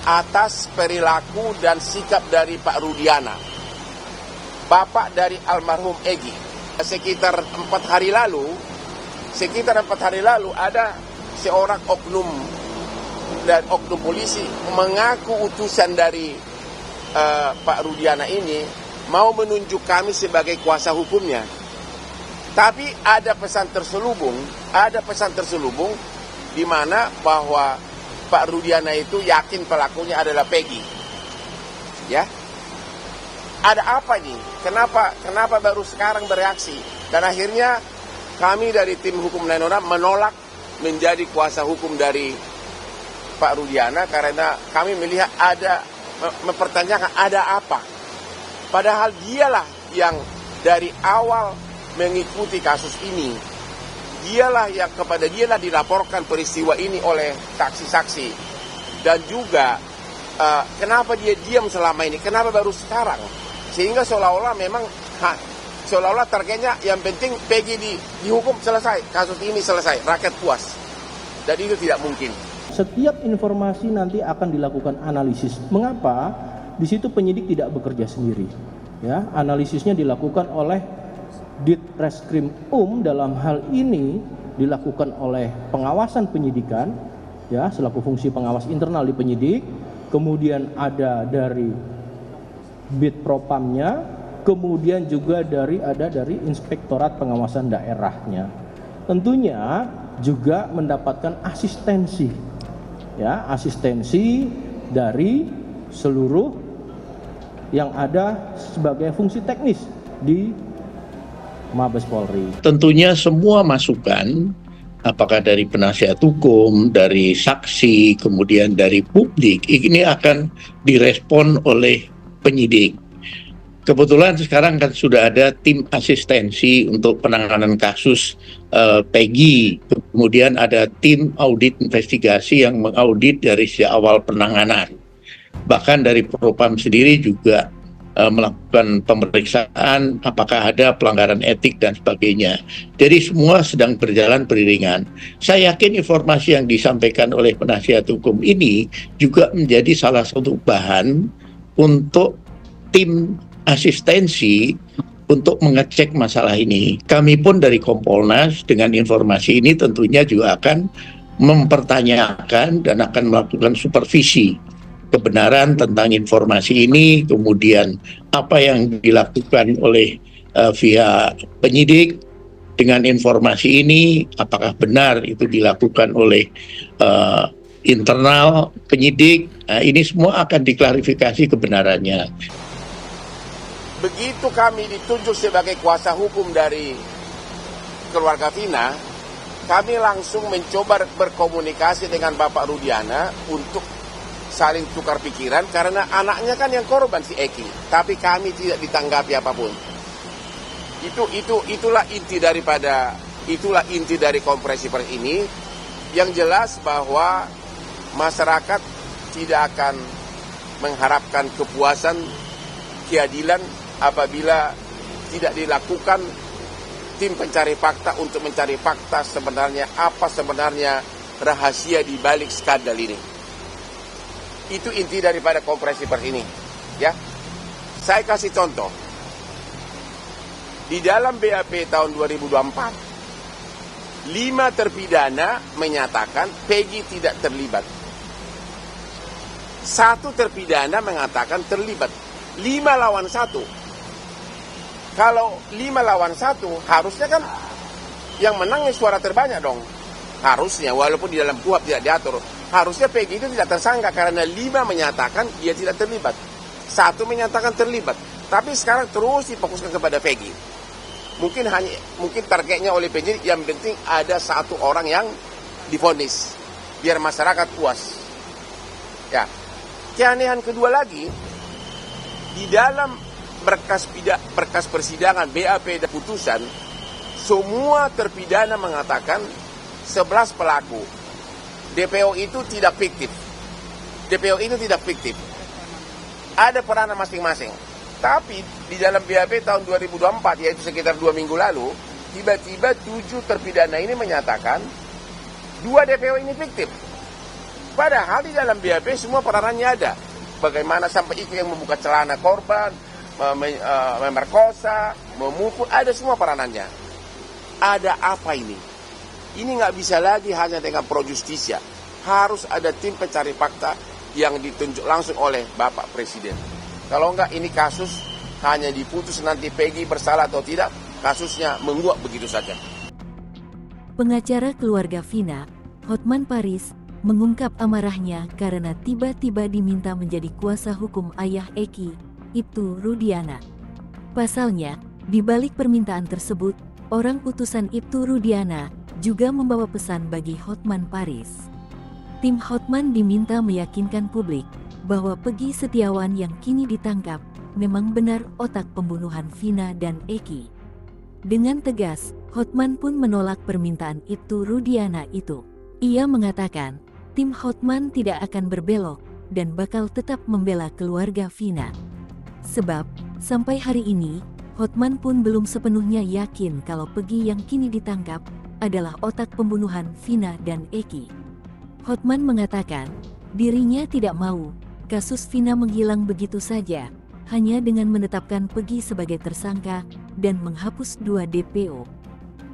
atas perilaku dan sikap dari Pak Rudiana, bapak dari almarhum Egy. Sekitar 4 hari lalu ada seorang oknum polisi mengaku utusan dari Pak Rudiana ini mau menunjuk kami sebagai kuasa hukumnya. Tapi ada pesan terselubung di mana bahwa Pak Rudiana itu yakin pelakunya adalah Peggy. Ya. Ada apa nih? Kenapa baru sekarang bereaksi? Dan akhirnya kami dari tim hukum 6 menolak menjadi kuasa hukum dari Pak Rudiana karena kami melihat mempertanyakan ada apa. Padahal dialah yang dari awal mengikuti kasus ini. Dialah dilaporkan peristiwa ini oleh saksi-saksi. Dan juga kenapa dia diam selama ini? Kenapa baru sekarang? Sehingga seolah-olah targetnya yang penting Peggy dihukum selesai, kasus ini selesai, rakyat puas. Dan itu tidak mungkin. Setiap informasi nanti akan dilakukan analisis. Mengapa? Di situ penyidik tidak bekerja sendiri. Ya, analisisnya dilakukan oleh Ditreskrim dalam hal ini dilakukan oleh pengawasan penyidikan, ya, selaku fungsi pengawas internal di penyidik. Kemudian ada dari Bid Propamnya, kemudian juga ada dari Inspektorat Pengawasan Daerahnya. Tentunya juga mendapatkan asistensi, ya, asistensi dari seluruh yang ada sebagai fungsi teknis di Mabes Polri. Tentunya semua masukan, apakah dari penasihat hukum, dari saksi, kemudian dari publik, ini akan direspon oleh penyidik. Kebetulan sekarang kan sudah ada tim asistensi untuk penanganan kasus Peggy, kemudian ada tim audit investigasi yang mengaudit dari awal penanganan. Bahkan dari Propam sendiri juga melakukan pemeriksaan apakah ada pelanggaran etik dan sebagainya. Jadi semua sedang berjalan beriringan. Saya yakin informasi yang disampaikan oleh penasihat hukum ini juga menjadi salah satu bahan untuk tim asistensi untuk mengecek masalah ini. Kami pun dari Kompolnas dengan informasi ini tentunya juga akan mempertanyakan dan akan melakukan supervisi kebenaran tentang informasi ini, kemudian apa yang dilakukan oleh pihak penyidik dengan informasi ini, apakah benar itu dilakukan oleh internal penyidik. Nah, ini semua akan diklarifikasi kebenarannya. Begitu kami ditunjuk sebagai kuasa hukum dari keluarga Vina, kami langsung mencoba berkomunikasi dengan Bapak Rudiana untuk saling tukar pikiran karena anaknya kan yang korban si Eki, tapi kami tidak ditanggapi apapun. Itulah inti dari konferensi pers ini. Yang jelas bahwa masyarakat tidak akan mengharapkan kepuasan, keadilan apabila tidak dilakukan tim pencari fakta untuk mencari fakta apa sebenarnya rahasia di balik skandal ini. Itu inti daripada konferensi pers ini, ya. Saya kasih contoh. Di dalam BAP tahun 2024, 5 terpidana menyatakan Peggy tidak terlibat. 1 terpidana mengatakan terlibat. 5 lawan 1. Kalau 5 lawan 1, harusnya kan yang menangnya suara terbanyak dong. Harusnya, walaupun di dalam KUHP tidak diatur. Harusnya Peggy itu tidak tersangka karena 5 menyatakan dia tidak terlibat. 1 menyatakan terlibat. Tapi sekarang terus difokuskan kepada Peggy. Mungkin targetnya oleh penyidik yang penting ada 1 orang yang divonis. Biar masyarakat puas. Ya. Keanehan kedua lagi, di dalam berkas persidangan BAP dan putusan, semua terpidana mengatakan 11 pelaku. DPO itu tidak fiktif. Ada peranan masing-masing. Tapi di dalam BAP tahun 2024, yaitu sekitar 2 minggu lalu, tiba-tiba 7 terpidana ini menyatakan 2 DPO ini fiktif. Padahal di dalam BAP semua peranannya ada. Bagaimana sampai itu yang membuka celana korban, memerkosa, memukul, ada semua peranannya. Ada apa ini? Ini nggak bisa lagi hanya dengan pro justisia. Harus ada tim pencari fakta yang ditunjuk langsung oleh Bapak Presiden. Kalau enggak, ini kasus hanya diputus nanti Peggy bersalah atau tidak, kasusnya menguap begitu saja. Pengacara keluarga Vina, Hotman Paris, mengungkap amarahnya karena tiba-tiba diminta menjadi kuasa hukum ayah Eki, Ibtu Rudiana. Pasalnya, di balik permintaan tersebut, orang utusan Ibtu Rudiana juga membawa pesan bagi Hotman Paris. Tim Hotman diminta meyakinkan publik bahwa Peggy Setiawan yang kini ditangkap memang benar otak pembunuhan Vina dan Eki. Dengan tegas, Hotman pun menolak permintaan Ibtu Rudiana itu. Ia mengatakan, tim Hotman tidak akan berbelok dan bakal tetap membela keluarga Vina. Sebab, sampai hari ini, Hotman pun belum sepenuhnya yakin kalau Peggy yang kini ditangkap adalah otak pembunuhan Vina dan Eki. Hotman mengatakan, dirinya tidak mau kasus Vina menghilang begitu saja, hanya dengan menetapkan Peggy sebagai tersangka dan menghapus 2 DPO.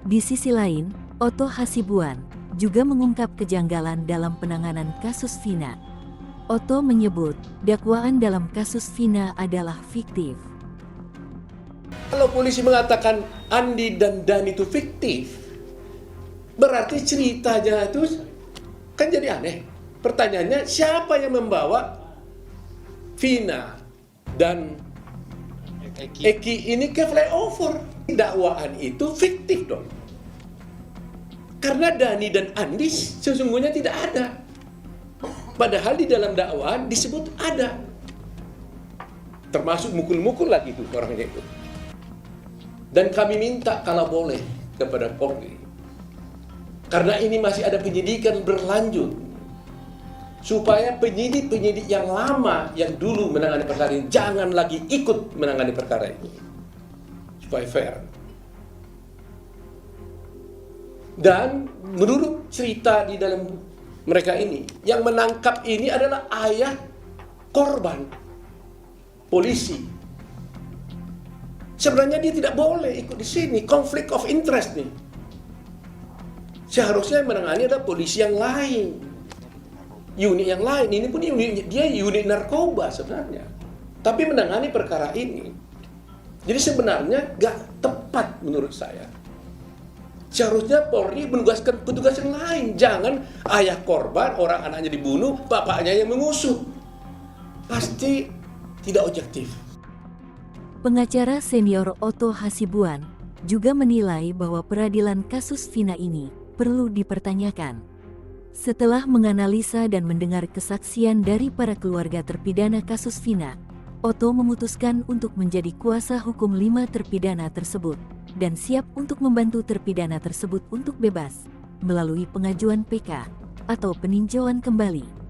Di sisi lain, Otto Hasibuan juga mengungkap kejanggalan dalam penanganan kasus Vina. Otto menyebut dakwaan dalam kasus Vina adalah fiktif. Kalau polisi mengatakan Andi dan Dan itu fiktif, berarti ceritanya itu kan jadi aneh. Pertanyaannya, siapa yang membawa Vina dan Eki ini ke flyover? Dakwaan itu fiktif dong. Karena Dani dan Andi sesungguhnya tidak ada. Padahal di dalam dakwaan disebut ada. Termasuk mukul-mukul lagi itu orangnya itu. Dan kami minta kalau boleh kepada Polri, karena ini masih ada penyidikan berlanjut, supaya penyidik-penyidik yang lama yang dulu menangani perkara ini jangan lagi ikut menangani perkara ini, supaya fair. Dan menurut cerita di dalam mereka ini, yang menangkap ini adalah ayah korban, polisi. Sebenarnya dia tidak boleh ikut di sini, konflik of interest nih. Seharusnya yang menangani adalah polisi yang lain, unit yang lain. Ini pun dia unit narkoba sebenarnya, tapi menangani perkara ini. Jadi sebenarnya gak tepat menurut saya. Seharusnya Polri menugaskan petugas yang lain. Jangan ayah korban, orang anaknya dibunuh, bapaknya yang mengusut. Pasti tidak objektif. Pengacara senior Otto Hasibuan juga menilai bahwa peradilan kasus Vina ini perlu dipertanyakan. Setelah menganalisa dan mendengar kesaksian dari para keluarga terpidana kasus Vina, Otto memutuskan untuk menjadi kuasa hukum 5 terpidana tersebut dan siap untuk membantu terpidana tersebut untuk bebas melalui pengajuan PK atau peninjauan kembali.